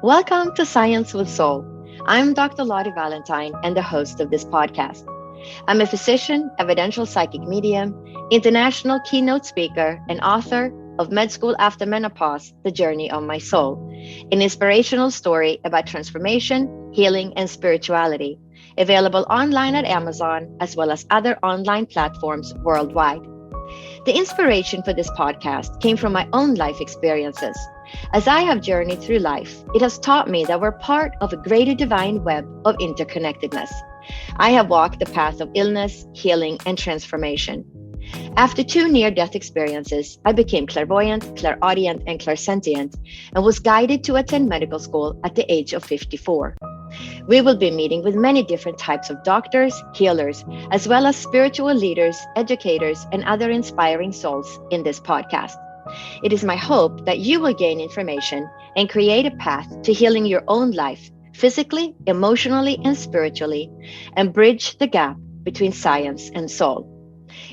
Welcome to Science with Soul. I'm Dr. Lottie Valentine and the host of this podcast. I'm a physician, evidential psychic medium, international keynote speaker, and author of Med School After Menopause, The Journey of My Soul, an inspirational story about transformation, healing, and spirituality, available online at Amazon as well as other online platforms worldwide. The inspiration for this podcast came from my own life experiences. As I have journeyed through life, it has taught me that we're part of a greater divine web of interconnectedness. I have walked the path of illness, healing, and transformation. After 2 near-death experiences, I became clairvoyant, clairaudient, and clairsentient, and was guided to attend medical school at the age of 54. We will be meeting with many different types of doctors, healers, as well as spiritual leaders, educators, and other inspiring souls in this podcast. It is my hope that you will gain information and create a path to healing your own life, physically, emotionally, and spiritually, and bridge the gap between science and soul.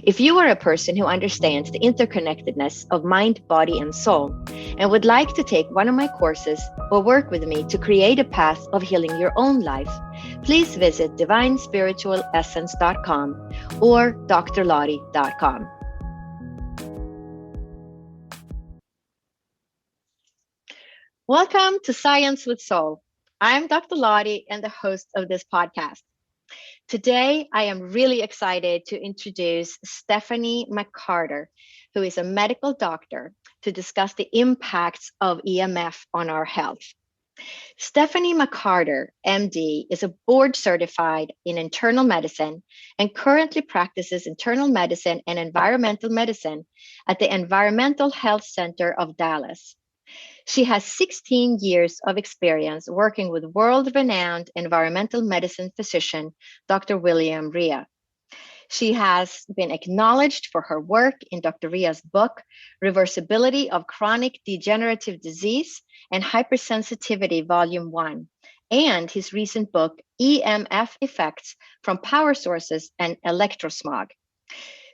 If you are a person who understands the interconnectedness of mind, body, and soul, and would like to take one of my courses or work with me to create a path of healing your own life, please visit divinespiritualessence.com or drlottie.com. Welcome to Science with Soul. I'm Dr. Lottie and the host of this podcast. Today, I am really excited to introduce Stephanie McCarter, who is a medical doctor, to discuss the impacts of EMF on our health. Stephanie McCarter M.D. is a board certified in internal medicine and currently practices internal medicine and environmental medicine at the Environmental Health Center of Dallas. She has 16 years of experience working with world-renowned environmental medicine physician, Dr. William Rhea. She has been acknowledged for her work in Dr. Rhea's book, Reversibility of Chronic Degenerative Disease and Hypersensitivity, Volume 1, and his recent book, EMF Effects from Power Sources and Electrosmog.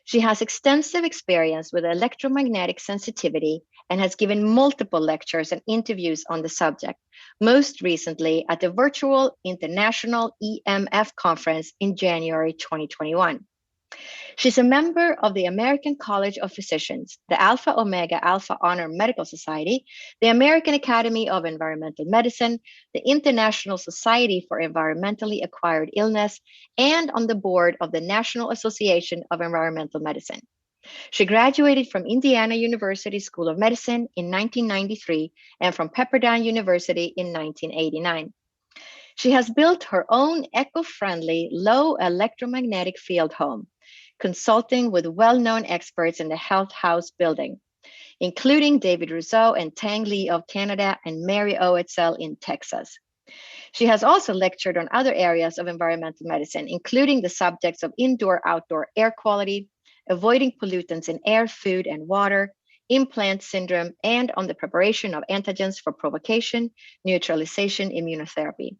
She has extensive experience with electromagnetic sensitivity and has given multiple lectures and interviews on the subject, most recently at the virtual International EMF Conference in January 2021. She's a member of the American College of Physicians, the Alpha Omega Alpha Honor Medical Society, the American Academy of Environmental Medicine, the International Society for Environmentally Acquired Illness, and on the board of the National Association of Environmental Medicine. She graduated from Indiana University School of Medicine in 1993 and from Pepperdine University in 1989. She has built her own eco-friendly, low-electromagnetic-field home, consulting with well-known experts in the health house building, including David Rousseau and Tang of Canada and Mary Oetzel in Texas. She has also lectured on other areas of environmental medicine, including the subjects of indoor-outdoor air quality, avoiding pollutants in air, food, and water, implant syndrome, and on the preparation of antigens for provocation, neutralization, immunotherapy.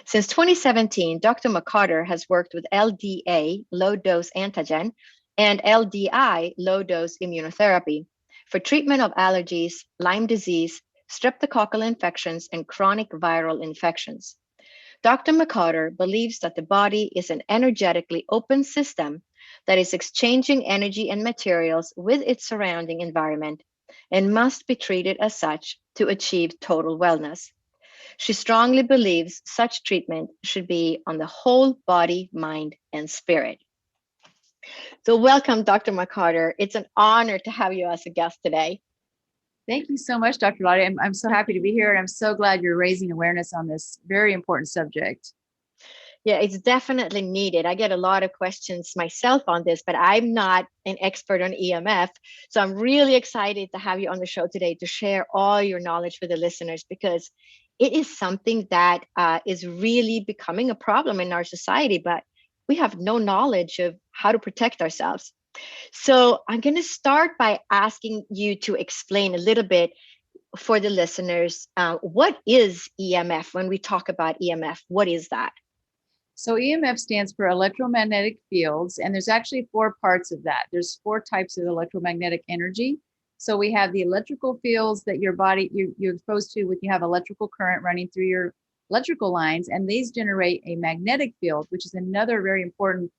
Since 2017, Dr. McCarter has worked with LDA, low-dose antigen, and LDI, low-dose immunotherapy, for treatment of allergies, Lyme disease, streptococcal infections, and chronic viral infections. Dr. McCarter believes that the body is an energetically open system that is exchanging energy and materials with its surrounding environment and must be treated as such to achieve total wellness. She strongly believes such treatment should be on the whole body, mind, and spirit. So welcome, Dr. McCarter. It's an honor to have you as a guest today. Thank you so much, Dr. Lottie. I'm so happy to be here, and I'm so glad you're raising awareness on this very important subject. Yeah, it's definitely needed. I get a lot of questions myself on this, but I'm not an expert on EMF. So I'm really excited to have you on the show today to share all your knowledge with the listeners, because it is something that is really becoming a problem in our society, but we have no knowledge of how to protect ourselves. So I'm going to start by asking you to explain a little bit for the listeners, what is EMF? When we talk about EMF, what is that? So EMF stands for electromagnetic fields, and there's actually 4 parts of that. There's 4 types of electromagnetic energy. So we have the electrical fields that your body, you're exposed to when you have electrical current running through your electrical lines, and these generate a magnetic field, which is another very important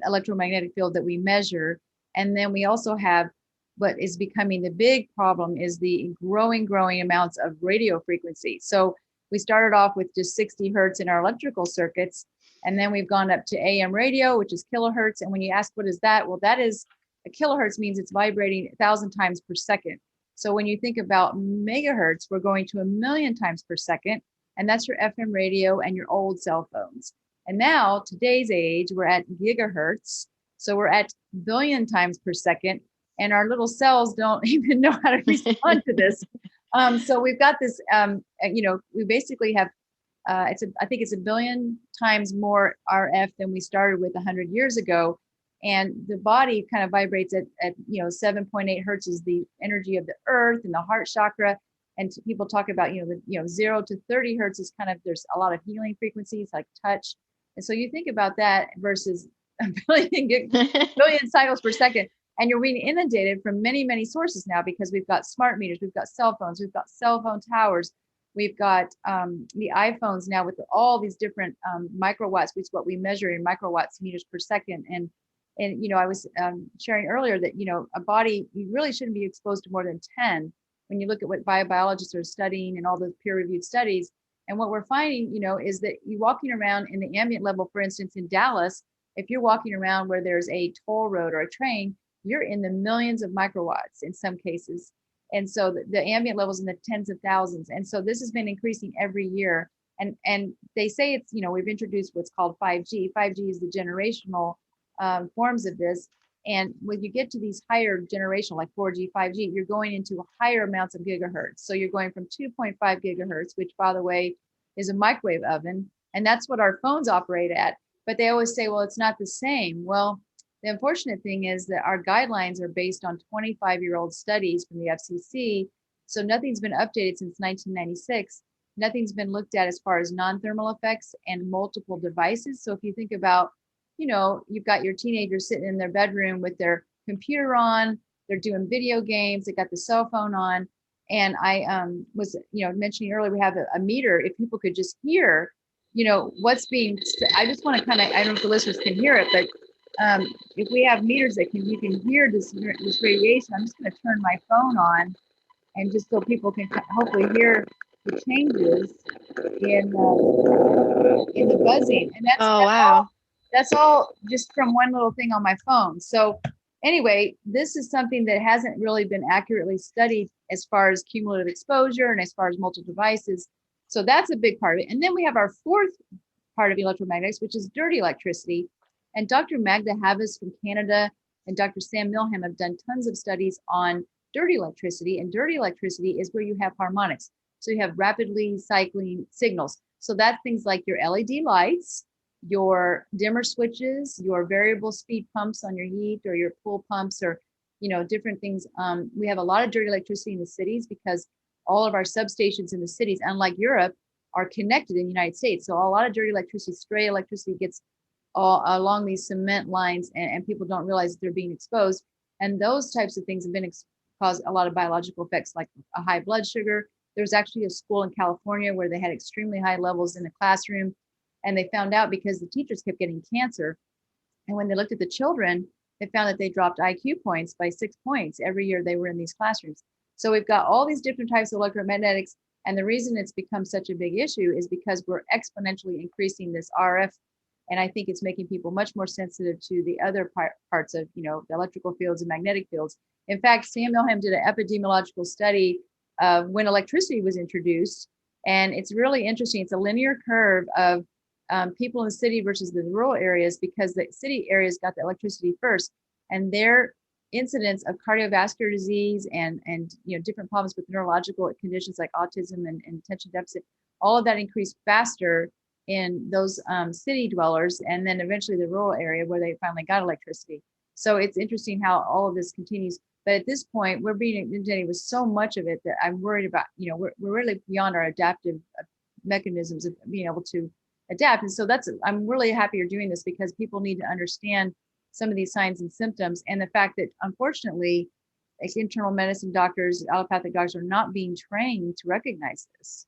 electromagnetic field that we measure. And then we also have what is becoming the big problem is the growing amounts of radio frequency. So we started off with just 60 hertz in our electrical circuits, and then we've gone up to AM radio, which is kilohertz. And when you ask what is that, well, that is a kilohertz means it's vibrating 1,000 times per second. So when you think about megahertz, we're going to 1,000,000 times per second, and that's your FM radio and your old cell phones. And now, today's age, we're at gigahertz. So we're at billion times per second, and our little cells don't even know how to respond to this. So we've got this, we basically have, I think it's 1 billion times more RF than we started with 100 years ago. And the body kind of vibrates at 7.8 hertz is the energy of the earth and the heart chakra. And people talk about, 0 to 30 hertz is kind of, there's a lot of healing frequencies like touch. And so you think about that versus a billion cycles per second. And you're being inundated from many, many sources now, because we've got smart meters, we've got cell phones, we've got cell phone towers, we've got the iPhones now with all these different microwatts, which is what we measure in microwatts meters per second. And I was sharing earlier that, a body, you really shouldn't be exposed to more than 10 when you look at what biobiologists are studying and all the peer-reviewed studies. And what we're finding, is that you walking around in the ambient level, for instance, in Dallas, if you're walking around where there's a toll road or a train, you're in the millions of microwatts in some cases. And so the ambient levels in the tens of thousands. And so this has been increasing every year. And they say it's, we've introduced what's called 5G. 5G is the generational forms of this. And when you get to these higher generational, like 4G, 5G, you're going into higher amounts of gigahertz. So you're going from 2.5 gigahertz, which, by the way, is a microwave oven. And that's what our phones operate at. But they always say, well, it's not the same. Well, the unfortunate thing is that our guidelines are based on 25-year-old studies from the FCC. So nothing's been updated since 1996. Nothing's been looked at as far as non-thermal effects and multiple devices. So if you think about, you've got your teenagers sitting in their bedroom with their computer on, they're doing video games, they got the cell phone on. And I was, mentioning earlier, we have a meter. If people could just hear, what's being, I just want to kind of, I don't know if the listeners can hear it, but if we have meters that you can hear this radiation, I'm just going to turn my phone on, and just so people can hopefully hear the changes in the buzzing. And that's all just from one little thing on my phone. So anyway, this is something that hasn't really been accurately studied as far as cumulative exposure and as far as multiple devices. So that's a big part of it. And then we have our fourth part of electromagnetics, which is dirty electricity. And Dr. Magda Havas from Canada and Dr. Sam Milham have done tons of studies on dirty electricity. And dirty electricity is where you have harmonics. So you have rapidly cycling signals. So that's things like your LED lights, your dimmer switches, your variable speed pumps on your heat, or your pool pumps, or different things. We have a lot of dirty electricity in the cities because all of our substations in the cities, unlike Europe, are connected in the United States. So a lot of dirty electricity, stray electricity gets all along these cement lines, and people don't realize they're being exposed. And those types of things have been caused a lot of biological effects, like a high blood sugar. There's actually a school in California where they had extremely high levels in the classroom, and they found out because the teachers kept getting cancer. And when they looked at the children, they found that they dropped IQ points by 6 points every year they were in these classrooms. So we've got all these different types of electromagnetics. And the reason it's become such a big issue is because we're exponentially increasing this RF. And I think it's making people much more sensitive to the other parts of, the electrical fields and magnetic fields. In fact, Sam Milham did an epidemiological study of when electricity was introduced. And it's really interesting. It's a linear curve of people in the city versus the rural areas, because the city areas got the electricity first, and their incidence of cardiovascular disease and different problems with neurological conditions like autism and attention deficit, all of that increased faster in those city dwellers, and then eventually the rural area where they finally got electricity. So it's interesting how all of this continues. But at this point, we're being inundated with so much of it that I'm worried about, we're really beyond our adaptive mechanisms of being able to adapt. And so I'm really happy you're doing this, because people need to understand some of these signs and symptoms, and the fact that unfortunately internal medicine doctors, allopathic doctors are not being trained to recognize this.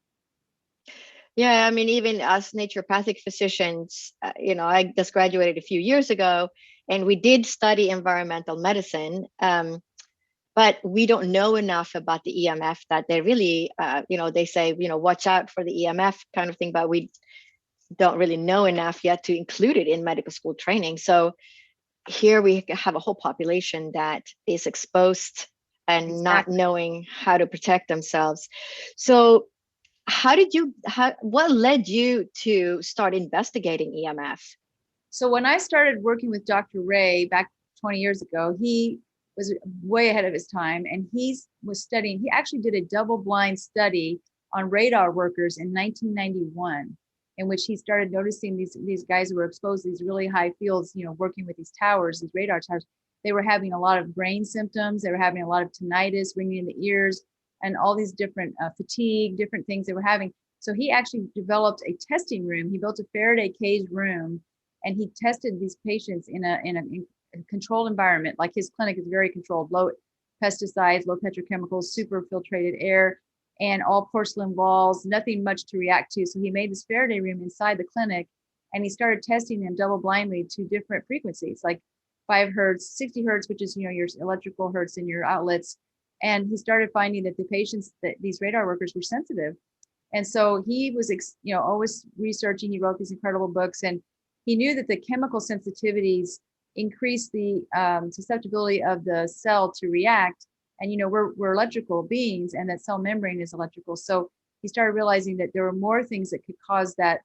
Yeah, I mean, even as naturopathic physicians, I just graduated a few years ago, and we did study environmental medicine, but we don't know enough about the EMF that they really, they say, watch out for the EMF kind of thing, but we don't really know enough yet to include it in medical school training. So here we have a whole population that is exposed and not knowing how to protect themselves. So what led you to start investigating EMF? So when I started working with Dr. Ray back 20 years ago, he was way ahead of his time, and he actually did a double-blind study on radar workers in 1991, in which he started noticing these guys who were exposed to these really high fields, working with these towers, these radar towers. They were having a lot of brain symptoms. They were having a lot of tinnitus, ringing in the ears, and all these different fatigue, different things they were having. So he actually developed a testing room. He built a Faraday cage room, and he tested these patients in a controlled environment. Like his clinic is very controlled, low pesticides, low petrochemicals, super filtrated air, and all porcelain walls, nothing much to react to. So he made this Faraday room inside the clinic, and he started testing them double blindly to different frequencies, like 5 hertz, 60 hertz, which is, your electrical hertz in your outlets. And he started finding that the patients, that these radar workers, were sensitive. And so he was, always researching. He wrote these incredible books, and he knew that the chemical sensitivities increase the susceptibility of the cell to react. And, we're electrical beings, and that cell membrane is electrical. So he started realizing that there were more things that could cause that,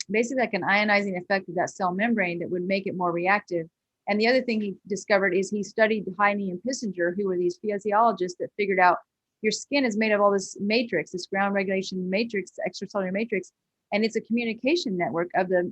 basically like an ionizing effect of that cell membrane that would make it more reactive. And the other thing he discovered is he studied Heine and Pissinger, who were these physiologists that figured out your skin is made of all this matrix, this ground regulation matrix, extracellular matrix, and it's a communication network of the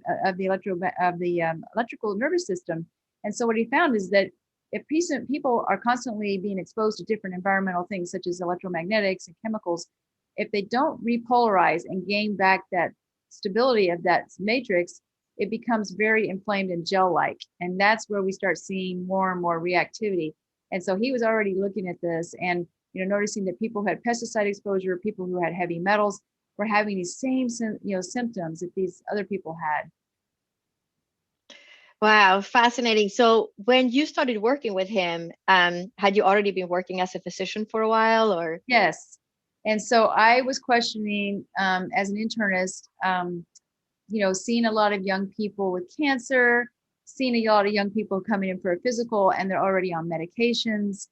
electrical nervous system. And so what he found is that if people are constantly being exposed to different environmental things, such as electromagnetics and chemicals, if they don't repolarize and gain back that stability of that matrix, it becomes very inflamed and gel-like. And that's where we start seeing more and more reactivity. And so he was already looking at this and, noticing that people who had pesticide exposure, people who had heavy metals, were having these same, symptoms that these other people had. Wow, fascinating. So when you started working with him, had you already been working as a physician for a while, or? Yes. And so I was questioning, as an internist, seeing a lot of young people with cancer, seeing a lot of young people coming in for a physical, and they're already on medications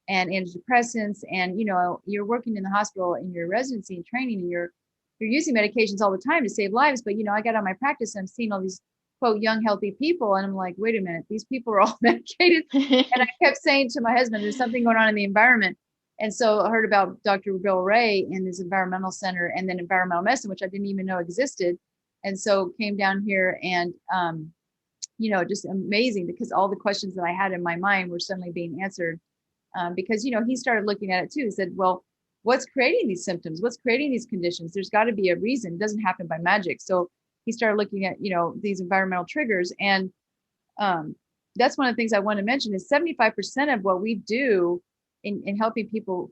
and antidepressants. And, you're working in the hospital in your residency and training, and you're using medications all the time to save lives. But, I got on my practice and I'm seeing all these, quote, young, healthy people. And I'm like, wait a minute, these people are all medicated. And I kept saying to my husband, there's something going on in the environment. And so I heard about Dr. Bill Ray in his environmental center, and then environmental medicine, which I didn't even know existed. And so came down here, and, just amazing, because all the questions that I had in my mind were suddenly being answered. Because, he started looking at it too. He said, well, what's creating these symptoms? What's creating these conditions? There's got to be a reason. It doesn't happen by magic. So he started looking at, these environmental triggers. And that's one of the things I want to mention is 75% of what we do in helping people,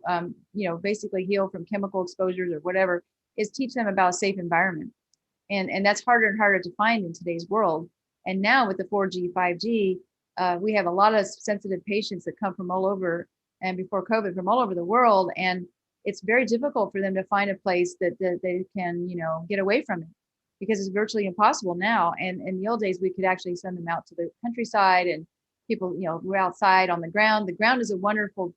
basically heal from chemical exposures or whatever, is teach them about a safe environment. And that's harder and harder to find in today's world. And now with the 4G, 5G, we have a lot of sensitive patients that come from all over, and before COVID, from all over the world. And it's very difficult for them to find a place that they can, get away from it, because it's virtually impossible now. And in the old days, we could actually send them out to the countryside, and people, were outside on the ground. The ground is a wonderful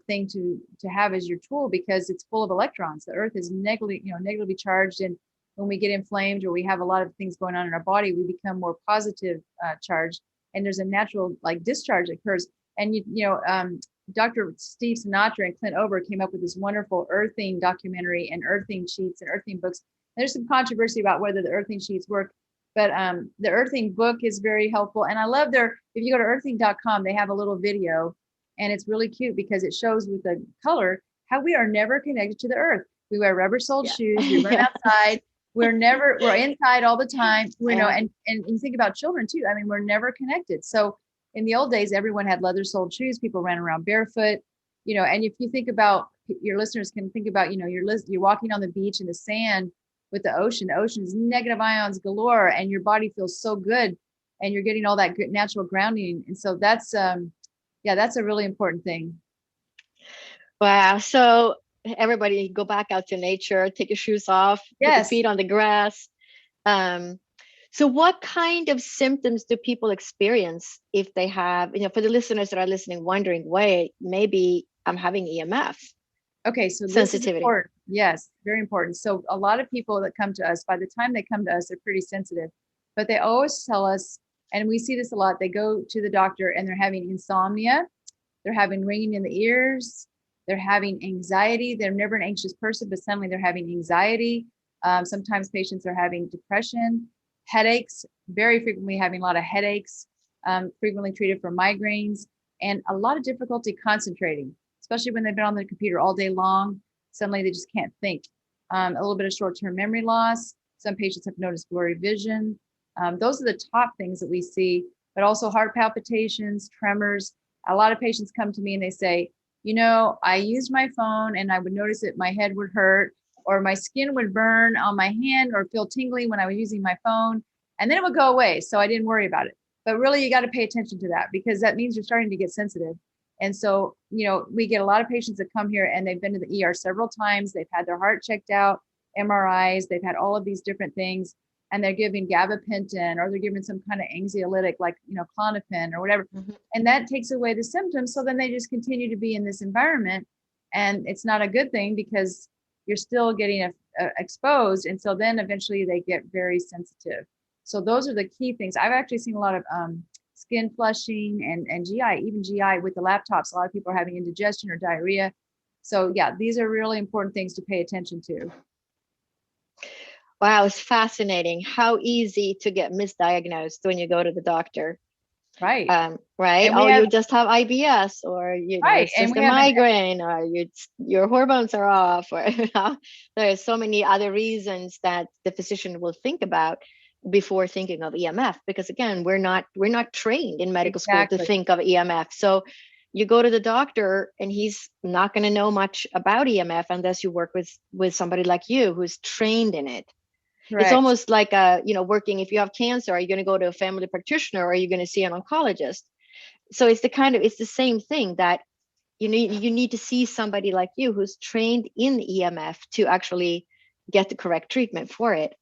thing to have as your tool, because it's full of electrons. The earth is negatively charged. And when we get inflamed or we have a lot of things going on in our body, we become more positive charged. And there's a natural discharge that occurs. And Dr. Steve Sinatra and Clint Ober came up with this wonderful earthing documentary and earthing sheets and earthing books. There's some controversy about whether the earthing sheets work, but the earthing book is very helpful. And I love if you go to earthing.com, they have a little video, and it's really cute because it shows with the color how we are never connected to the earth. We wear rubber-soled shoes, we run outside. We're inside all the time, and you think about children too. I mean, we're never connected. So in the old days, everyone had leather soled shoes. People ran around barefoot, and if you think about, your listeners can think about, you're walking on the beach in the sand with the ocean. The ocean is negative ions galore, and your body feels so good, and you're getting all that good natural grounding. And so that's, that's a really important thing. Wow. So everybody go back out to nature, take your shoes off, put your Yes. feet on the grass. So what kind of symptoms do people experience if they have, for the listeners that are listening, wondering, wait, maybe I'm having EMF? Okay, so this is Sensitivity. important. Yes, very important. So a lot of people that come to us, by the time they come to us, they're pretty sensitive, but they always tell us, and we see this a lot, they go to the doctor and they're having insomnia, they're having ringing in the ears, they're having anxiety. They're never an anxious person, but suddenly they're having anxiety. Sometimes patients are having depression, headaches, very frequently having a lot of headaches, frequently treated for migraines, and a lot of difficulty concentrating, especially when they've been on the computer all day long. Suddenly they just can't think. A little bit of short-term memory loss. Some patients have noticed blurry vision. Those are the top things that we see, but also heart palpitations, tremors. A lot of patients come to me and they say, I used my phone and I would notice that my head would hurt, or my skin would burn on my hand or feel tingly when I was using my phone, and then it would go away. So I didn't worry about it. But really, you got to pay attention to that, because that means you're starting to get sensitive. And so, we get a lot of patients that come here and they've been to the ER several times. They've had their heart checked out, MRIs, they've had all of these different things, and they're giving gabapentin, or they're giving some kind of anxiolytic like, Klonopin or whatever. Mm-hmm. And that takes away the symptoms. So then they just continue to be in this environment, and it's not a good thing because you're still getting exposed. And so then eventually they get very sensitive. So those are the key things. I've actually seen a lot of skin flushing and GI, even GI with the laptops. A lot of people are having indigestion or diarrhea. So yeah, these are really important things to pay attention to. Wow, it's fascinating how easy to get misdiagnosed when you go to the doctor. Right. Right. Oh, you just have IBS, or right. it's just a migraine, or your hormones are off, or there's so many other reasons that the physician will think about before thinking of EMF. Because again, we're not trained in medical school to think of EMF. So you go to the doctor and he's not going to know much about EMF unless you work with somebody like you who's trained in it. Correct. It's almost like working, if you have cancer, are you going to go to a family practitioner, or are you going to see an oncologist? So it's the same thing, that you need to see somebody like you who's trained in EMF to actually get the correct treatment for it.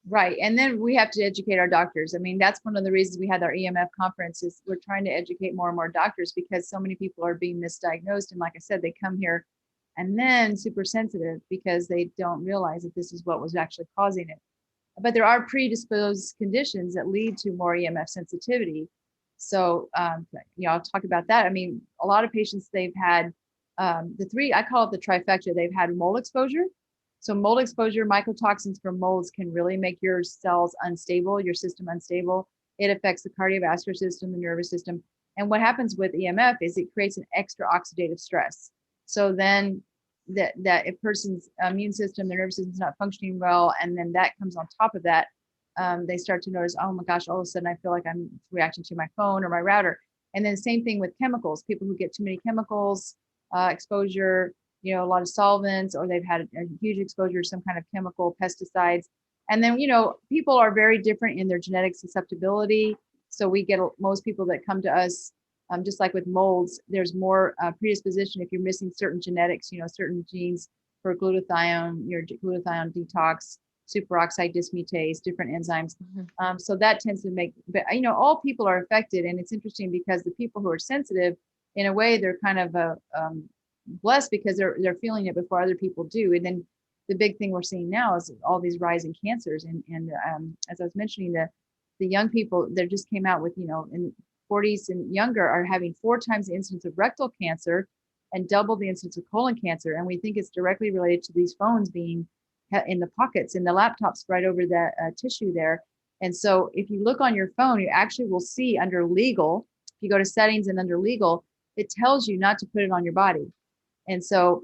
Right. And then we have to educate our doctors. I mean, that's one of the reasons we had our EMF conference, is we're trying to educate more and more doctors, because so many people are being misdiagnosed. And like I said, they come here and then super sensitive because they don't realize that this is what was actually causing it. But there are predisposed conditions that lead to more EMF sensitivity. So, I'll talk about that. I mean, a lot of patients, they've had the three, I call it the trifecta. They've had mold exposure. So mold exposure, mycotoxins from molds can really make your cells unstable, your system unstable. It affects the cardiovascular system, the nervous system. And what happens with EMF is it creates an extra oxidative stress. So then that a person's immune system, their nervous system is not functioning well, and then that comes on top of that, they start to notice, oh my gosh, all of a sudden I feel like I'm reacting to my phone or my router. And then same thing with chemicals. People who get too many chemicals exposure, a lot of solvents, or they've had a huge exposure to some kind of chemical, pesticides. And then, people are very different in their genetic susceptibility. So we get most people that come to us, just like with molds, there's more predisposition if you're missing certain genetics, certain genes for glutathione, your glutathione detox, superoxide dismutase, different enzymes. Mm-hmm. So that tends to make, but all people are affected. And it's interesting because the people who are sensitive, in a way, they're kind of blessed because they're feeling it before other people do. And then the big thing we're seeing now is all these rising cancers. And as I was mentioning, the young people that just came out with, in 40s and younger are having 4 times the incidence of rectal cancer and double the incidence of colon cancer. And we think it's directly related to these phones being in the pockets, in the laptops right over that tissue there. And so if you look on your phone, you actually will see under legal, if you go to settings and under legal, it tells you not to put it on your body. And so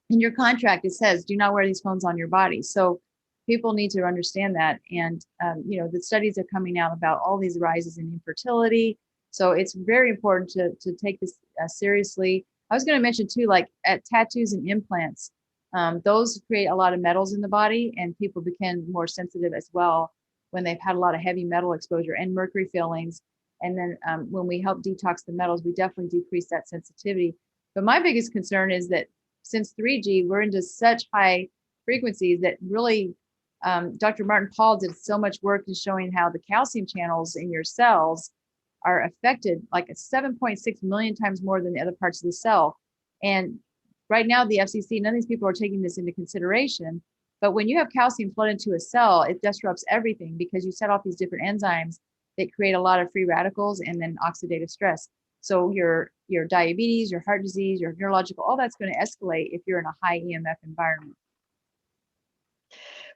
in your contract, it says, do not wear these phones on your body. So people need to understand that. And, the studies are coming out about all these rises in infertility, So it's very important to take this seriously. I was going to mention too, like at tattoos and implants, those create a lot of metals in the body, and people become more sensitive as well when they've had a lot of heavy metal exposure and mercury fillings. And then when we help detox the metals, we definitely decrease that sensitivity. But my biggest concern is that since 3G, we're into such high frequencies that really Dr. Martin Pall did so much work in showing how the calcium channels in your cells are affected like 7.6 million times more than the other parts of the cell. And right now, the FCC, none of these people are taking this into consideration. But when you have calcium flood into a cell, it disrupts everything because you set off these different enzymes that create a lot of free radicals and then oxidative stress. So your diabetes, your heart disease, your neurological, all that's going to escalate if you're in a high EMF environment.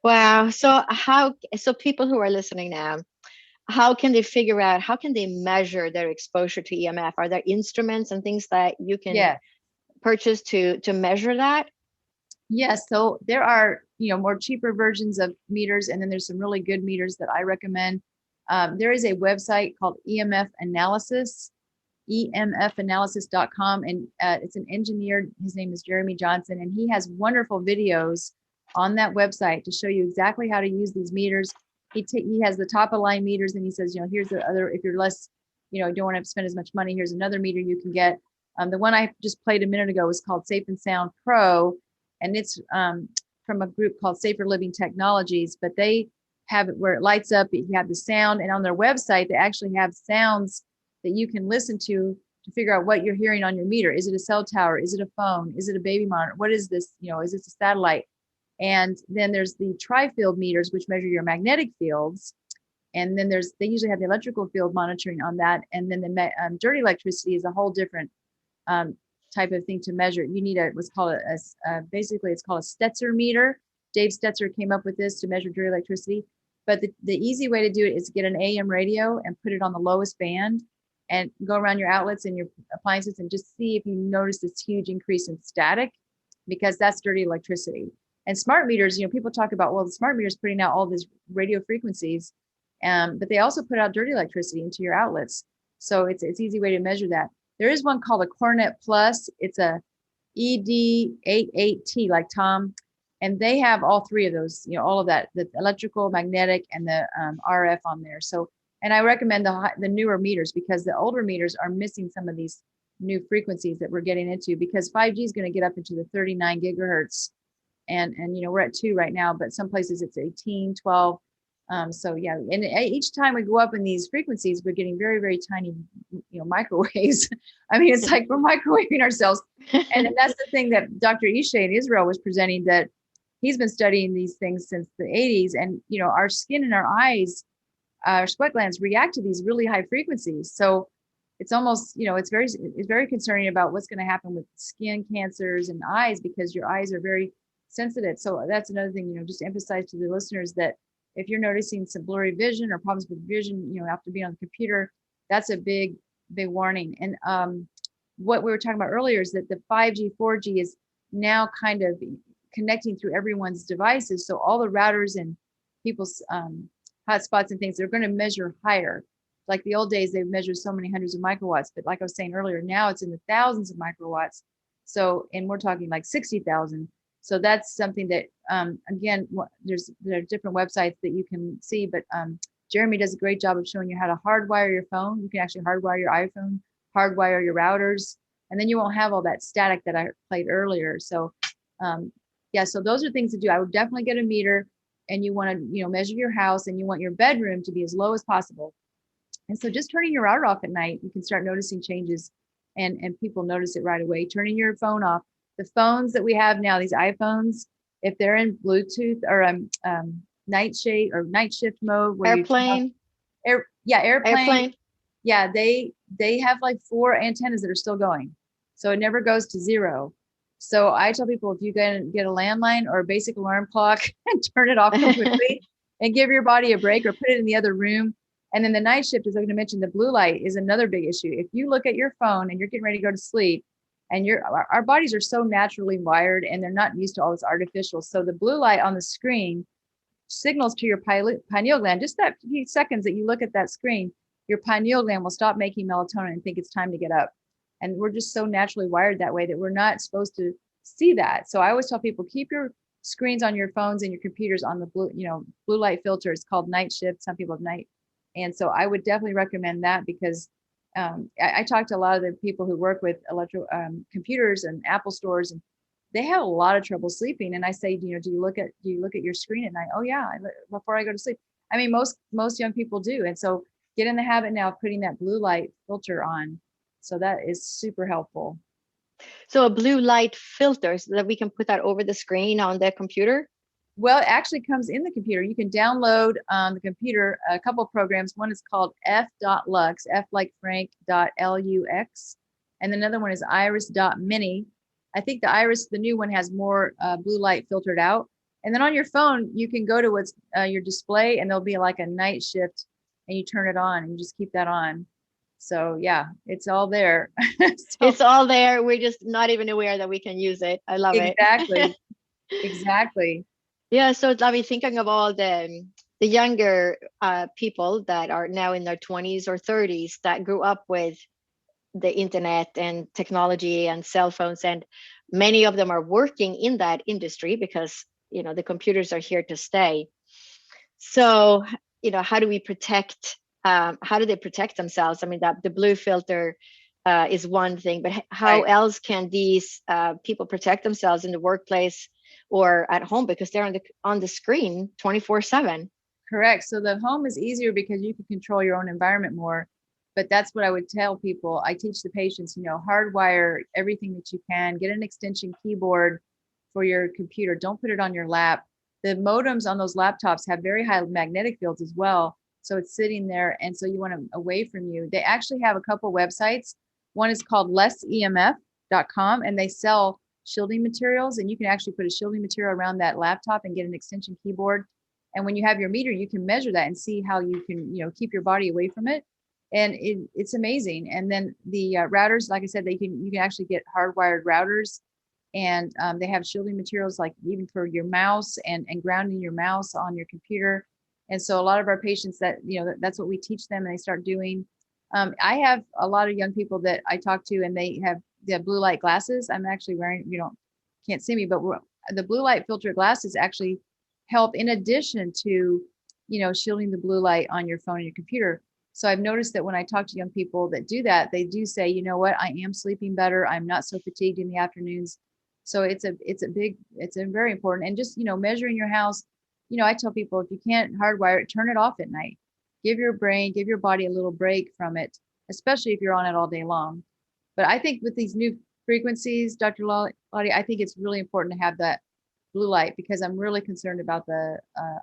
Wow. So people who are listening now, how can they figure out, how can they measure their exposure to EMF? Are there instruments and things that you can purchase to measure that? Yes. So there are, more cheaper versions of meters, and then there's some really good meters that I recommend. There is a website called EMF Analysis, emfanalysis.com, and it's an engineer. His name is Jeremy Johnson, and he has wonderful videos on that website to show you exactly how to use these meters. He has the top of line meters, and he says, here's the other, if you're less, don't want to spend as much money, here's another meter you can get. The one I just played a minute ago was called Safe and Sound Pro, and it's from a group called Safer Living Technologies, but they have it where it lights up, you have the sound, and on their website, they actually have sounds that you can listen to figure out what you're hearing on your meter. Is it a cell tower? Is it a phone? Is it a baby monitor? What is this? Is this a satellite? And then there's the tri-field meters, which measure your magnetic fields. And then they usually have the electrical field monitoring on that. And then the dirty electricity is a whole different type of thing to measure. You need what's called basically it's called a Stetzer meter. Dave Stetzer came up with this to measure dirty electricity. But the easy way to do it is to get an AM radio and put it on the lowest band and go around your outlets and your appliances and just see if you notice this huge increase in static, because that's dirty electricity. And smart meters, people talk about, well, the smart meter is putting out all these radio frequencies, but they also put out dirty electricity into your outlets. So it's easy way to measure that. There is one called a Coronet Plus. It's a ED88T, like Tom, and they have all three of those, all of that, the electrical, magnetic, and the RF on there. So, and I recommend the newer meters, because the older meters are missing some of these new frequencies that we're getting into, because 5G is going to get up into the 39 gigahertz. And we're at 2 right now, but some places it's 18, 12. So yeah, and each time we go up in these frequencies, we're getting very, very tiny, microwaves. I mean, it's like we're microwaving ourselves. And that's the thing that Dr. Ishay in Israel was presenting, that he's been studying these things since the 80s. And, our skin and our eyes, our sweat glands react to these really high frequencies. So it's almost, it's very concerning about what's going to happen with skin cancers and eyes, because your eyes are very sensitive. So that's another thing, just to emphasize to the listeners that if you're noticing some blurry vision or problems with vision, after being on the computer, that's a big, big warning. And what we were talking about earlier is that the 5G, 4G is now kind of connecting through everyone's devices. So all the routers and people's hotspots and things, they're going to measure higher. Like the old days, they measured so many hundreds of microwatts, but like I was saying earlier, now it's in the thousands of microwatts. So, and we're talking like 60,000. So that's something that, again, there are different websites that you can see, but Jeremy does a great job of showing you how to hardwire your phone. You can actually hardwire your iPhone, hardwire your routers, and then you won't have all that static that I played earlier. So yeah, so those are things to do. I would definitely get a meter, and you want to, measure your house, and you want your bedroom to be as low as possible. And so just turning your router off at night, you can start noticing changes, and people notice it right away. Turning your phone off. The phones that we have now, these iPhones, if they're in Bluetooth or night shift mode, where airplane. Airplane. Yeah, they have like 4 antennas that are still going, so it never goes to 0. So I tell people, if you get a landline or a basic alarm clock and turn it off completely and give your body a break, or put it in the other room. And then the night shift, as I'm going to mention, the blue light is another big issue. If you look at your phone and you're getting ready to go to sleep, and our bodies are so naturally wired, and they're not used to all this artificial. So the blue light on the screen signals to your pineal gland, just that few seconds that you look at that screen, your pineal gland will stop making melatonin and think it's time to get up. And we're just so naturally wired that way that we're not supposed to see that. So I always tell people, keep your screens on your phones and your computers on the blue light filter. It's called night shift. Some people have night. And so I would definitely recommend that because I talked to a lot of the people who work with computers and Apple stores, and they have a lot of trouble sleeping. And I say, do you look at your screen at night? Oh yeah, before I go to sleep. I mean, most young people do. And so get in the habit now of putting that blue light filter on. So that is super helpful. So a blue light filter so that we can put that over the screen on the computer? Well, it actually comes in the computer. You can download on the computer a couple of programs. One is called f.lux, F like Frank, .lux. And another one is iris.mini. I think the iris, the new one, has more blue light filtered out. And then on your phone, you can go to what's your display, and there'll be like a night shift, and you turn it on and you just keep that on. So yeah, it's all there. It's all there. We're just not even aware that we can use it. I love it. Exactly. Yeah, so I mean, thinking of all the younger people that are now in their 20s or 30s that grew up with the internet and technology and cell phones, and many of them are working in that industry because the computers are here to stay. So how do we protect? How do they protect themselves? I mean, that the blue filter is one thing, but how else can these people protect themselves in the workplace or at home, because they're on the screen 24/7? Correct. So the home is easier because you can control your own environment more. But that's what I would tell people. I teach the patients, hardwire everything that you can. Get an extension keyboard for your computer. Don't put it on your lap. The modems on those laptops have very high magnetic fields as well. So it's sitting there. And so you want them away from you. They actually have a couple websites. One is called lessemf.com, and they sell shielding materials. And you can actually put a shielding material around that laptop and get an extension keyboard. And when you have your meter, you can measure that and see how you can, keep your body away from it. And it's amazing. And then the routers, like I said, you can actually get hardwired routers, and they have shielding materials like even for your mouse and grounding your mouse on your computer. And so a lot of our patients that's what we teach them, and they start doing. I have a lot of young people that I talk to, and they have the blue light glasses. I'm actually wearing, can't see me, but the blue light filter glasses actually help in addition to, shielding the blue light on your phone and your computer. So I've noticed that when I talk to young people that do that, they do say, you know what, I am sleeping better. I'm not so fatigued in the afternoons. So it's very important. And just, measuring your house, I tell people, if you can't hardwire it, turn it off at night. Give your body a little break from it, especially if you're on it all day long. But I think with these new frequencies, Dr. Lottie, I think it's really important to have that blue light because I'm really concerned about the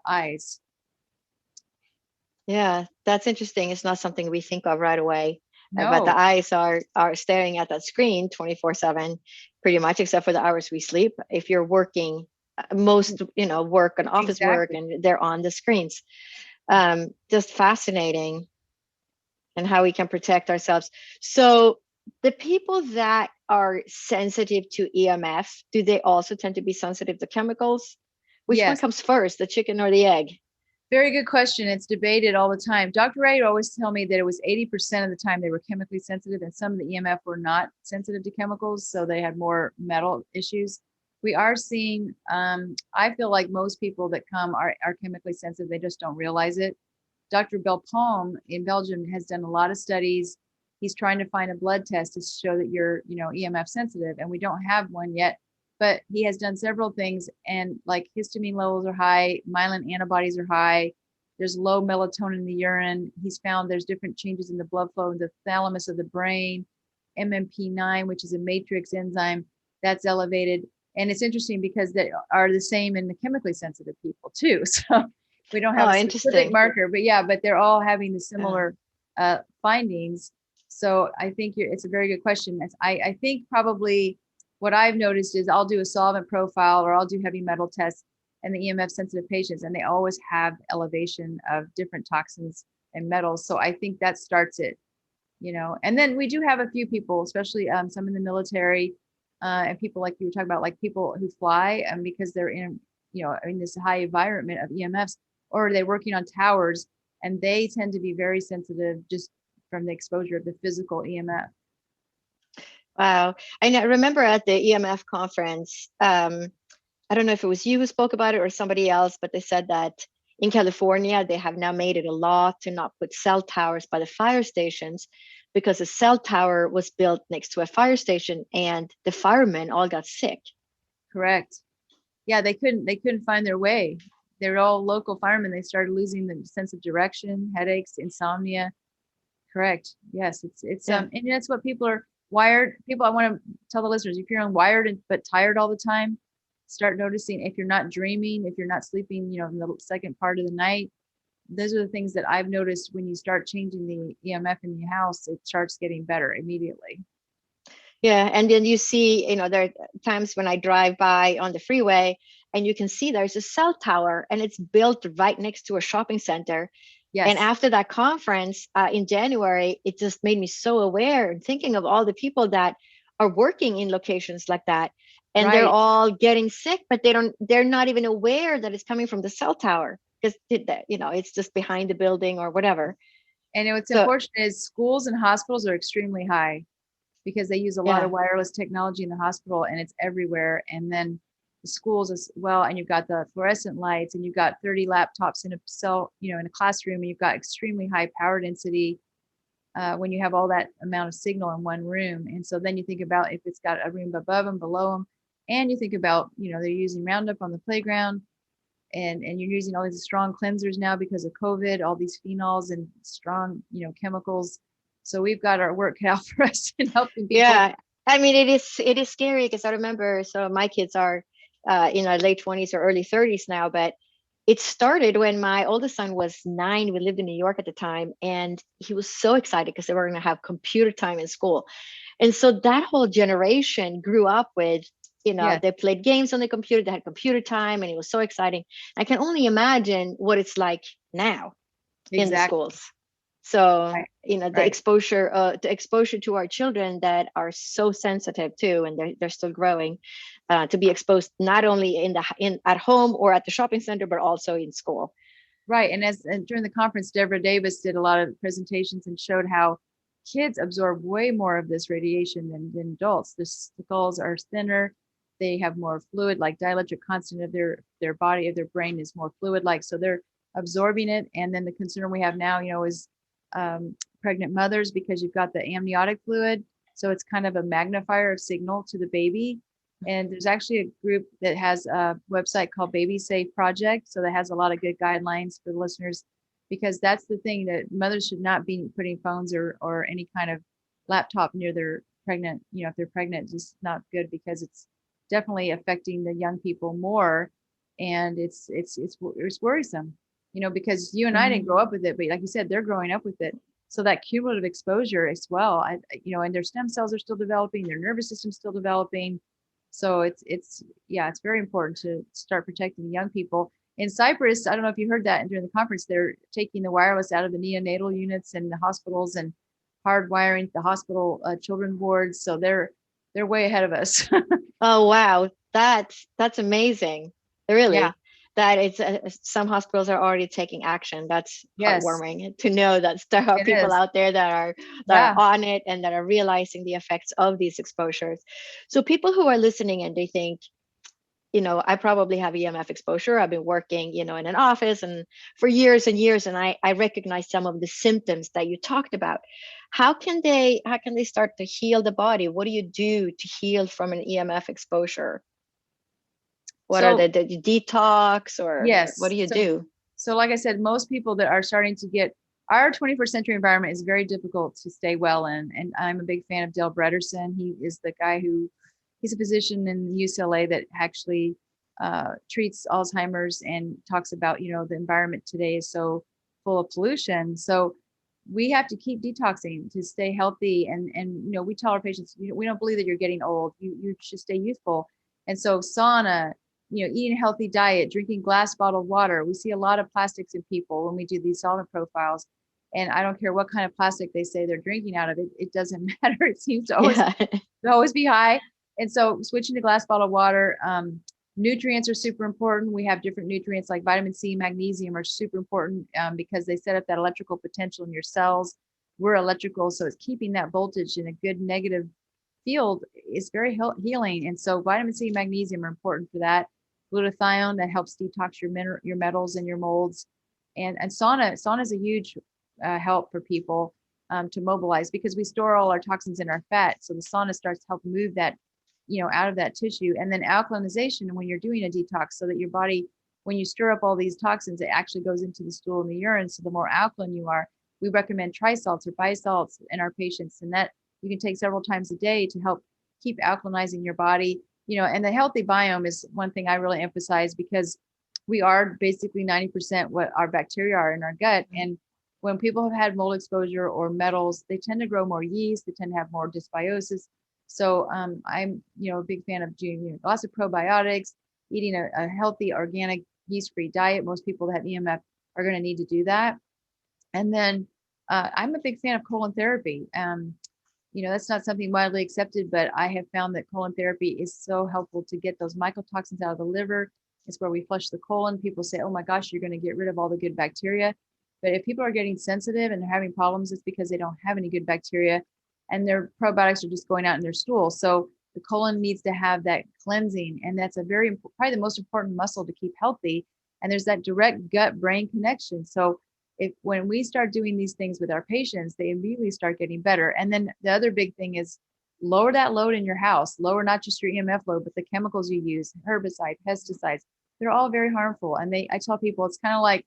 eyes. Yeah, that's interesting. It's not something we think of right away. No. But the eyes are staring at that screen 24/7, pretty much, except for the hours we sleep. If you're working, most work and office work, and they're on the screens. Just fascinating, and how we can protect ourselves. So the people that are sensitive to EMF, do they also tend to be sensitive to chemicals? Which one comes first, the chicken or the egg? Very good question. It's debated all the time. Dr. Ray would always tell me that it was 80% of the time they were chemically sensitive, and some of the EMF were not sensitive to chemicals, so they had more metal issues. We are seeing, I feel like most people that come are chemically sensitive. They just don't realize it. Dr. Belpalm in Belgium has done a lot of studies. He's trying to find a blood test to show that you're, EMF sensitive, and we don't have one yet. But he has done several things, and like histamine levels are high, myelin antibodies are high, there's low melatonin in the urine. He's found there's different changes in the blood flow in the thalamus of the brain, MMP9, which is a matrix enzyme, that's elevated. And it's interesting because they are the same in the chemically sensitive people too. So we don't have a specific marker, but they're all having the similar findings. So I think it's a very good question. I think probably what I've noticed is I'll do a solvent profile or I'll do heavy metal tests and the EMF sensitive patients, and they always have elevation of different toxins and metals. So I think that starts it, and then we do have a few people, especially some in the military and people like you were talking about, like people who fly because they're in this high environment of EMFs, or they're working on towers. and they tend to be very sensitive just from the exposure of the physical EMF. Wow. I remember at the EMF conference, I don't know if it was you who spoke about it or somebody else, but they said that in California, they have now made it a law to not put cell towers by the fire stations because a cell tower was built next to a fire station and the firemen all got sick. Correct. Yeah, they couldn't find their way. They're all local firemen. They started losing the sense of direction, headaches, insomnia. Correct. Yes, it's Yeah. and that's what people are wired. People, I want to tell the listeners, if you're wired but tired all the time, start noticing if you're not dreaming, if you're not sleeping, in the second part of the night. Those are the things that I've noticed when you start changing the EMF in the house, it starts getting better immediately. Yeah, and then you see, there are times when I drive by on the freeway and you can see there's a cell tower and it's built right next to a shopping center. Yes. And after that conference in January, it just made me so aware and thinking of all the people that are working in locations like that. And Right. They're all getting sick, but they're not even aware that it's coming from the cell tower because, it's just behind the building or whatever. And what's unfortunate is schools and hospitals are extremely high because they use a lot of wireless technology in the hospital and it's everywhere. And then the schools as well, and you've got the fluorescent lights and you've got 30 laptops in a cell, in a classroom, and you've got extremely high power density when you have all that amount of signal in one room. And so then you think about if it's got a room above them, below them, and you think about, they're using Roundup on the playground and you're using all these strong cleansers now because of COVID, all these phenols and strong, chemicals. So we've got our work cut out for us in helping people. Yeah, I mean, it is scary because I remember, so my kids are in our late 20s or early 30s now, but it started when my oldest son was 9. We lived in New York at the time, and he was so excited because they were going to have computer time in school. And so that whole generation grew up with, they played games on the computer, they had computer time, and it was so exciting. I can only imagine what it's like now in the schools. So, the exposure to our children that are so sensitive too, and they're still growing, to be exposed not only at home or at the shopping center, but also in school. Right. And during the conference, Deborah Davis did a lot of presentations and showed how kids absorb way more of this radiation than adults. The skulls are thinner. They have more fluid, like dielectric constant of their body, of their brain is more fluid like, so they're absorbing it. And then the concern we have now, is pregnant mothers, because you've got the amniotic fluid. So it's kind of a magnifier of signal to the baby. And there's actually a group that has a website called Baby Safe Project. So that has a lot of good guidelines for the listeners, because that's the thing, that mothers should not be putting phones or any kind of laptop near their pregnant, if they're pregnant, just not good, because it's definitely affecting the young people more. And it's worrisome, because you and I didn't grow up with it, but like you said, they're growing up with it. So that cumulative exposure as well, and their stem cells are still developing, their nervous system's still developing. So it's very important to start protecting the young people. In Cyprus, I don't know if you heard that during the conference, they're taking the wireless out of the neonatal units and the hospitals and hardwiring the hospital children wards. So they're way ahead of us. Oh, wow. That's amazing. Really. Yeah. That it's some hospitals are already taking action. That's heartwarming to know that there are people out there that are on it and that are realizing the effects of these exposures. So people who are listening and they think, I probably have EMF exposure. I've been working, in an office and for years and years, and I recognize some of the symptoms that you talked about. How can they start to heal the body? What do you do to heal from an EMF exposure? What are the detox, or what do you do? So like I said, most people that are starting to get, our 21st century environment is very difficult to stay well in. And I'm a big fan of Dale Brederson. He is the guy he's a physician in UCLA that actually treats Alzheimer's and talks about, the environment today is so full of pollution. So we have to keep detoxing to stay healthy. And we tell our patients, we don't believe that you're getting old. You should stay youthful. And so sauna, eating a healthy diet, drinking glass bottled water. We see a lot of plastics in people when we do these solvent profiles. And I don't care what kind of plastic they say they're drinking out of it. It doesn't matter. It seems to always be high. And so switching to glass bottled water, Nutrients are super important. We have different nutrients like vitamin C, magnesium are super important because they set up that electrical potential in your cells. We're electrical, so it's keeping that voltage in a good negative field is very healing. And so vitamin C, magnesium are important for that. Glutathione that helps detox your metals and your molds. And sauna is a huge help for people to mobilize because we store all our toxins in our fat. So the sauna starts to help move that, out of that tissue. And then alkalinization when you're doing a detox so that your body, when you stir up all these toxins, it actually goes into the stool and the urine. So the more alkaline you are, we recommend trisalts or bisalts in our patients. And that you can take several times a day to help keep alkalinizing your body, and the healthy biome is one thing I really emphasize because we are basically 90% what our bacteria are in our gut. And when people have had mold exposure or metals, they tend to grow more yeast, they tend to have more dysbiosis. So I'm, a big fan of doing lots of probiotics, eating a healthy, organic, yeast-free diet. Most people that have EMF are going to need to do that. And then I'm a big fan of colon therapy. That's not something widely accepted, but I have found that colon therapy is so helpful to get those mycotoxins out of the liver. It's where we flush the colon. People say, oh my gosh, you're going to get rid of all the good bacteria. But if people are getting sensitive and they're having problems, it's because they don't have any good bacteria and their probiotics are just going out in their stool. So the colon needs to have that cleansing. And that's probably the most important muscle to keep healthy. And there's that direct gut-brain connection. So when we start doing these things with our patients, they immediately start getting better. And then the other big thing is lower that load in your house, lower not just your EMF load, but the chemicals you use, herbicides, pesticides, they're all very harmful. And I tell people, it's kind of like,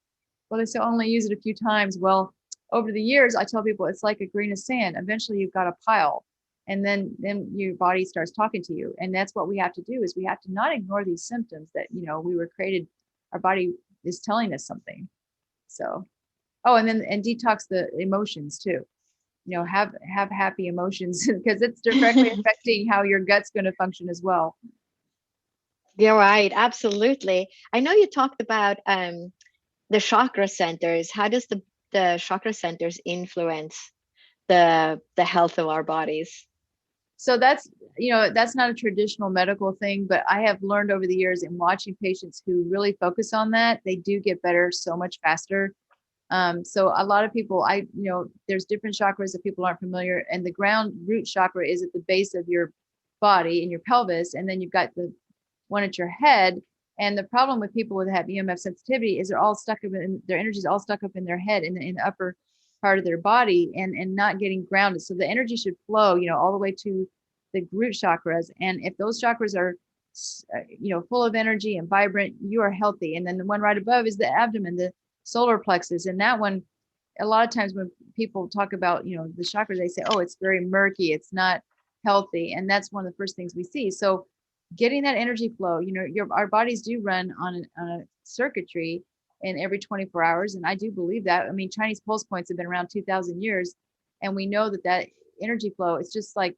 well, they say only use it a few times. Well, over the years, I tell people it's like a grain of sand. Eventually you've got a pile and then your body starts talking to you. And that's what we have to do is we have to not ignore these symptoms that, we were created, our body is telling us something. So, and detox the emotions too. Have happy emotions because it's directly affecting how your gut's going to function as well. You're right. Absolutely. I know you talked about the chakra centers. How does the chakra centers influence the health of our bodies? So that's not a traditional medical thing, but I have learned over the years in watching patients who really focus on that, they do get better so much faster. So a lot of people, there's different chakras that people aren't familiar, and the ground root chakra is at the base of your body in your pelvis, and then you've got the one at your head. And the problem with people that have EMF sensitivity is they're all stuck up in their energy's all stuck up in their head in the upper part of their body and not getting grounded. So the energy should flow, all the way to the root chakras. And if those chakras are, full of energy and vibrant, you are healthy. And then the one right above is the abdomen, the solar plexus. And that one, a lot of times when people talk about, the chakra, they say, oh, it's very murky, it's not healthy. And that's one of the first things we see. So getting that energy flow, our bodies do run on a circuitry in every 24 hours. And I do believe that. I mean, Chinese pulse points have been around 2000 years. And we know that energy flow, it's just like,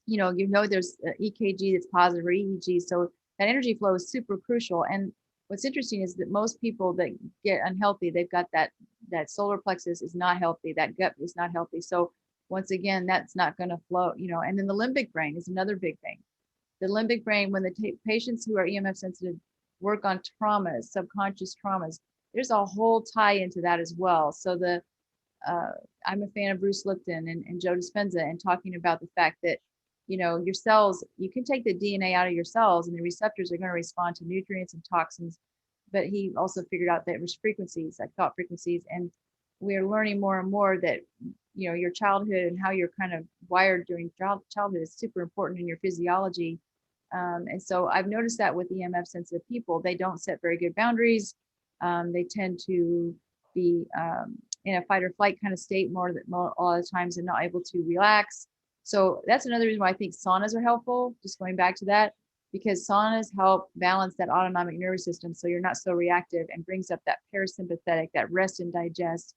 there's EKG that's positive or EEG. So that energy flow is super crucial. And what's interesting is that most people that get unhealthy, they've got that solar plexus is not healthy. That gut is not healthy. So once again, that's not going to flow, and then the limbic brain is another big thing. The limbic brain, when the patients who are EMF sensitive work on traumas, subconscious traumas, there's a whole tie into that as well. So I'm a fan of Bruce Lipton and Joe Dispenza and talking about the fact that, your cells, you can take the DNA out of your cells and the receptors are going to respond to nutrients and toxins. But he also figured out that it was frequencies, like thought frequencies. And we're learning more and more that, your childhood and how you're kind of wired during childhood is super important in your physiology. And so I've noticed that with EMF sensitive people, they don't set very good boundaries. They tend to be in a fight or flight kind of state more a lot of times and not able to relax. So that's another reason why I think saunas are helpful, just going back to that, because saunas help balance that autonomic nervous system so you're not so reactive and brings up that parasympathetic, that rest and digest.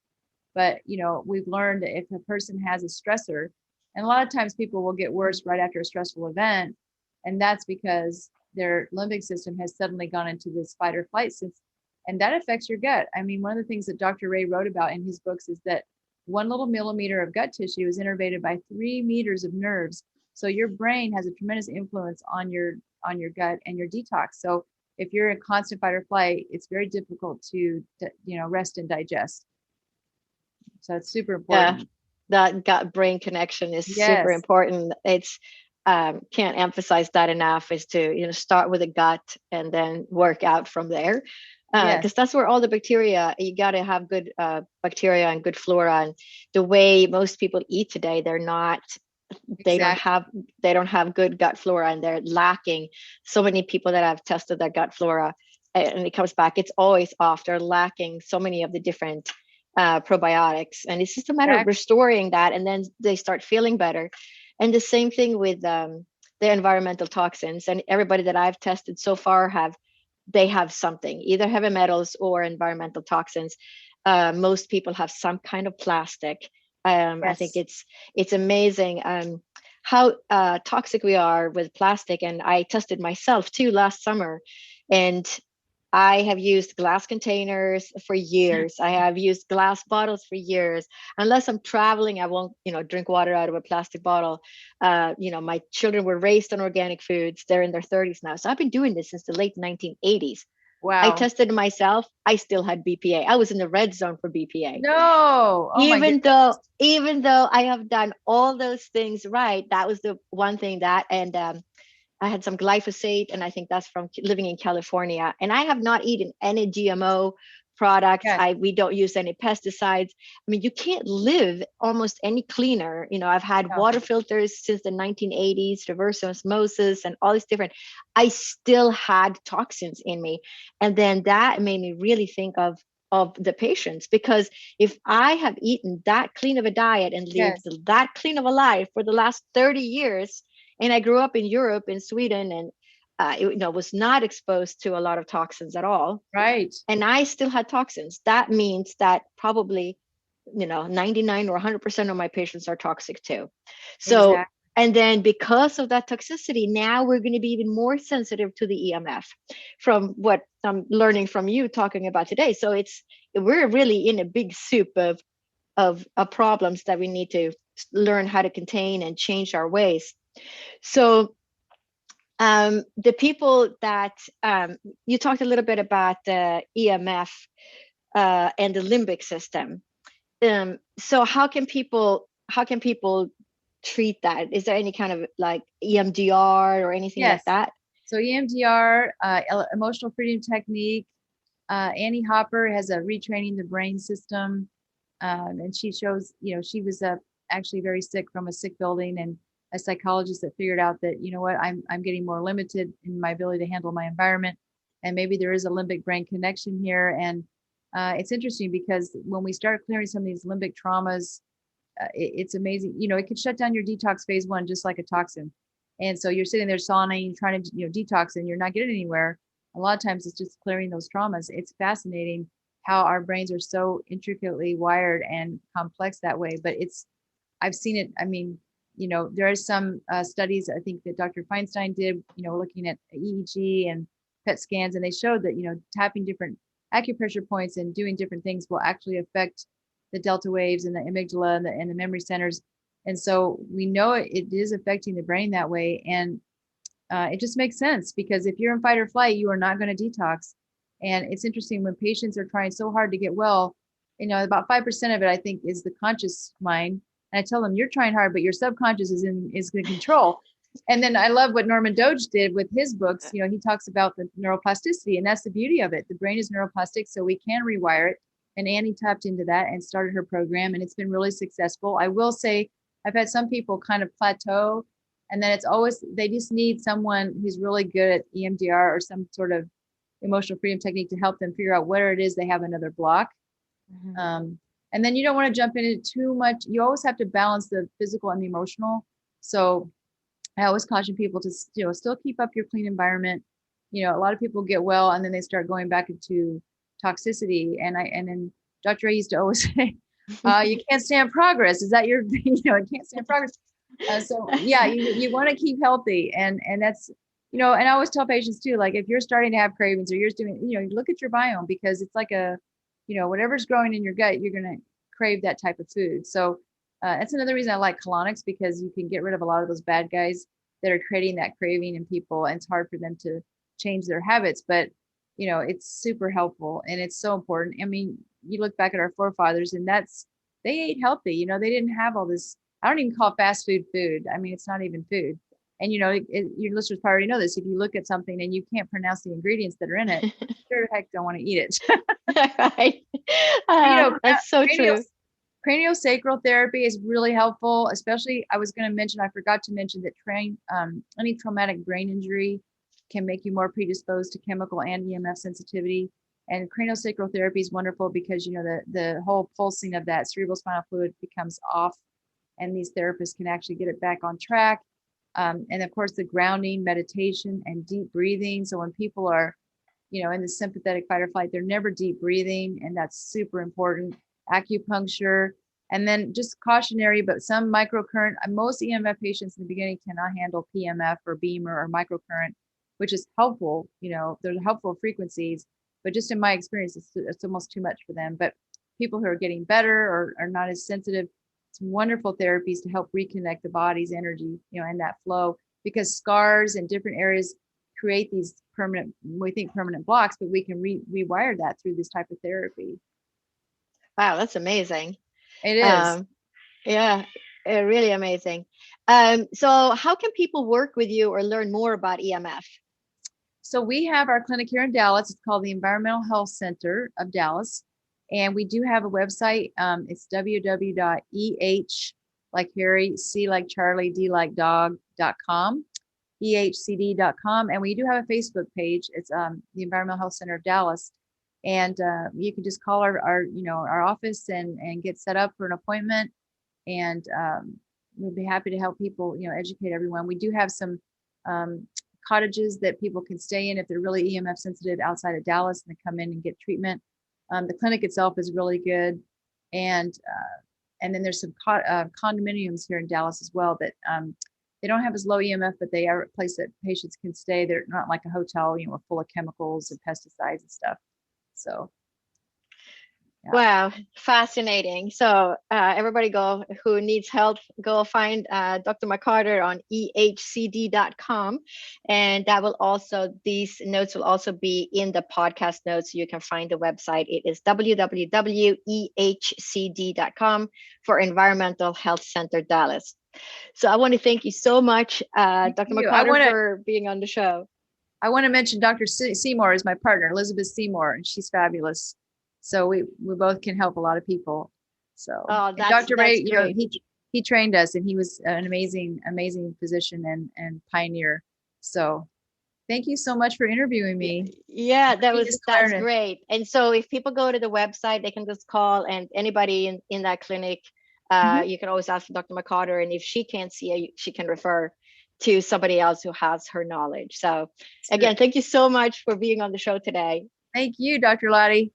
But, we've learned that if a person has a stressor, and a lot of times people will get worse right after a stressful event, and that's because their limbic system has suddenly gone into this fight or flight system, and that affects your gut. I mean, one of the things that Dr. Ray wrote about in his books is that 1 little millimeter of gut tissue is innervated by 3 meters of nerves. So your brain has a tremendous influence on your gut and your detox. So if you're in constant fight or flight, it's very difficult to rest and digest. So it's super Yeah, important. that gut brain connection is super Yes. important. It's can't emphasize that enough, is to start with the gut and then work out from there, Yes. because that's where all the bacteria, you got to have good bacteria and good flora. And the way most people eat today, they don't Exactly. have they don't have good gut flora, and they're lacking. So many people that have tested their gut flora, and it comes back, it's always off. They're lacking so many of the different probiotics, and it's just a matter of Exactly. restoring that, and then they start feeling better. And the same thing with the environmental toxins. And everybody that I've tested so far have something, either heavy metals or environmental toxins. Most people have some kind of plastic. I think Yes. it's amazing how toxic we are with plastic. And I tested myself too last summer, and I have used glass containers for years. I have used glass bottles for years. Unless I'm traveling, I won't, drink water out of a plastic bottle. My children were raised on organic foods. They're in their 30s now. So I've been doing this since the late 1980s. I Wow. tested myself. I still had BPA. I was in the red zone for BPA. No. Oh my Even goodness. though, even though I have done all those things right, that was the one thing that, and I had some glyphosate, and I think that's from living in California. And I have not eaten any GMO products. Yes. We don't use any pesticides. I mean, you can't live almost any cleaner. I've had No. water filters since the 1980s, reverse osmosis, and all these different. I still had toxins in me, and then that made me really think of the patients, because if I have eaten that clean of a diet and lived Yes. that clean of a life for the last 30 years, and I grew up in Europe, in Sweden, and was not exposed to a lot of toxins at all, Right. and I still had toxins. That means that probably 99 or 100% of my patients are toxic too. So, Exactly. and then because of that toxicity, now we're going to be even more sensitive to the EMF, from what I'm learning from you talking about today. So we're really in a big soup of problems that we need to learn how to contain and change our ways. So the people that you talked a little bit about the EMF and the limbic system. So how can people treat that? Is there any kind of like EMDR or anything like Yes. that? So EMDR, emotional freedom technique. Annie Hopper has a retraining the brain system, and she shows, she was actually very sick from a sick building, and a psychologist that figured out that, what, I'm getting more limited in my ability to handle my environment, and maybe there is a limbic brain connection here. And it's interesting because when we start clearing some of these limbic traumas, it's amazing. It could shut down your detox phase one just like a toxin. And so you're sitting there sauning, trying to detox, and you're not getting anywhere. A lot of times it's just clearing those traumas. It's fascinating how our brains are so intricately wired and complex that way. But I've seen it. I mean, there are some studies I think that Dr. Feinstein did, looking at EEG and PET scans, and they showed that, tapping different acupressure points and doing different things will actually affect the delta waves and the amygdala and the memory centers. And so we know it is affecting the brain that way. And it just makes sense, because if you're in fight or flight, you are not going to detox. And it's interesting when patients are trying so hard to get well, about 5% of it, I think, is the conscious mind. And I tell them, you're trying hard, but your subconscious is in control. And then I love what Norman Doge did with his books. He talks about the neuroplasticity, and that's the beauty of it. The brain is neuroplastic, so we can rewire it. And Annie tapped into that and started her program, and it's been really successful. I will say I've had some people kind of plateau, and then it's always, they just need someone who's really good at EMDR or some sort of emotional freedom technique to help them figure out where it is they have another block. Mhm. And then you don't want to jump into too much. You always have to balance the physical and the emotional. So I always caution people to still keep up your clean environment. A lot of people get well and then they start going back into toxicity. And then Dr. A used to always say, you can't stand progress. Is that your thing? You can't stand progress. So yeah, you want to keep healthy, and that's, and I always tell patients too, like if you're starting to have cravings or you're doing, look at your biome, because it's like whatever's growing in your gut, you're going to crave that type of food. So that's another reason I like colonics, because you can get rid of a lot of those bad guys that are creating that craving in people, and it's hard for them to change their habits, but it's super helpful and it's so important. I mean, you look back at our forefathers and they ate healthy, they didn't have all this. I don't even call fast food food. I mean, it's not even food. And your listeners probably already know this. If you look at something and you can't pronounce the ingredients that are in it, sure heck don't want to eat it. Right. That's so true. Craniosacral therapy is really helpful, especially I forgot to mention that any traumatic brain injury can make you more predisposed to chemical and EMF sensitivity. And craniosacral therapy is wonderful because the whole pulsing of that cerebral spinal fluid becomes off, and these therapists can actually get it back on track. And of course, the grounding, meditation, and deep breathing. So when people are, in the sympathetic fight or flight, they're never deep breathing, and that's super important. Acupuncture, and then just cautionary, but some microcurrent. Most EMF patients in the beginning cannot handle PMF or beamer or microcurrent, which is helpful. There's helpful frequencies, but just in my experience, it's almost too much for them. But people who are getting better or are not as sensitive, some wonderful therapies to help reconnect the body's energy, and that flow, because scars in different areas create these permanent blocks, but we can rewire that through this type of therapy. Wow, that's amazing. It is. Yeah, really amazing. So how can people work with you or learn more about EMF? So we have our clinic here in Dallas. It's called the Environmental Health Center of Dallas. And we do have a website. It's www.eh, like Harry, C like Charlie, D like dog.com, ehcd.com. And we do have a Facebook page. It's the Environmental Health Center of Dallas. And you can just call our office and get set up for an appointment. And we'll be happy to help people, educate everyone. We do have some cottages that people can stay in if they're really EMF sensitive outside of Dallas, and they come in and get treatment. The clinic itself is really good. And then there's some condominiums here in Dallas as well that they don't have as low EMF, but they are a place that patients can stay. They're not like a hotel, full of chemicals and pesticides and stuff. So, yeah. Wow, fascinating. So everybody who needs help, go find Dr. McCarter on ehcd.com. And these notes will also be in the podcast notes. So you can find the website. It is www.ehcd.com for Environmental Health Center Dallas. So I want to thank you so much, Dr. McCarter, for being on the show. I want to mention Dr. Seymour is my partner, Elizabeth Seymour, and she's fabulous. So we both can help a lot of people. So Dr. Ray, he trained us, and he was an amazing physician and pioneer. So thank you so much for interviewing me. Yeah, that's great. And so if people go to the website, they can just call, and anybody in that clinic, you can always ask Dr. McCarter, and if she can't see it, she can refer to somebody else who has her knowledge. So again, thank you so much for being on the show today. Thank you, Dr. Lottie.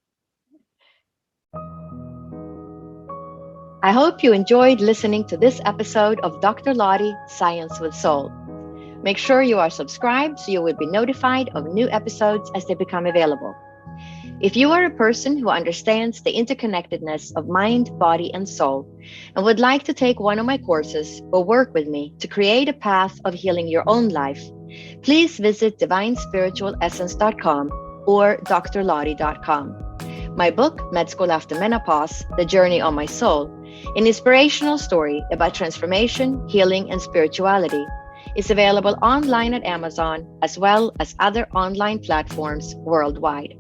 I hope you enjoyed listening to this episode of Dr. Lottie Science with Soul. Make sure you are subscribed so you will be notified of new episodes as they become available. If you are a person who understands the interconnectedness of mind, body, and soul, and would like to take one of my courses or work with me to create a path of healing your own life, please visit divinespiritualessence.com or drlottie.com. My book, Med School After Menopause, The Journey of My Soul, an inspirational story about transformation, healing, and spirituality, is available online at Amazon as well as other online platforms worldwide.